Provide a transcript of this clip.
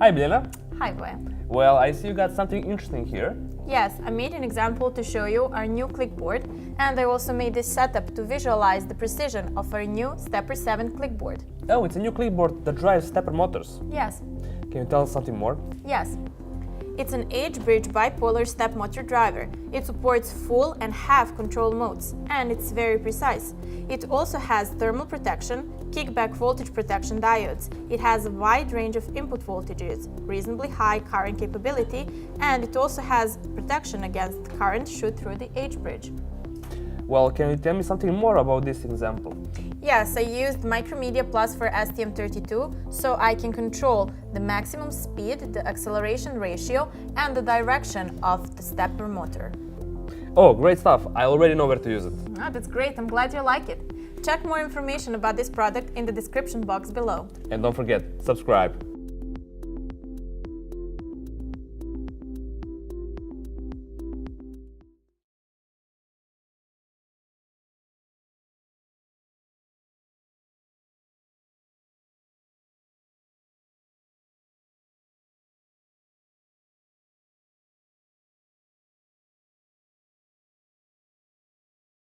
Hi, Bilena. Hi, Voya. Well, I see you got something interesting here. Yes, I made an example to show you our new clickboard, and I also made this setup to visualize the precision of our new Stepper 7 clickboard. Oh, it's a new clickboard that drives stepper motors. Yes. Can you tell us something more? Yes. It's an H-bridge bipolar step motor driver. It supports full and half control modes, and it's very precise. It also has thermal protection, kickback voltage protection diodes. It has a wide range of input voltages, reasonably high current capability, and it also has protection against current shoot through the H-bridge. Well, can you tell me something more about this example? Yes, I used MikroMedia+ for STM32, so I can control the maximum speed, the acceleration ratio, and the direction of the stepper motor. Oh, great stuff. I already know where to use it. Oh, that's great. I'm glad you like it. Check more information about this product in the description box below. And don't forget, subscribe.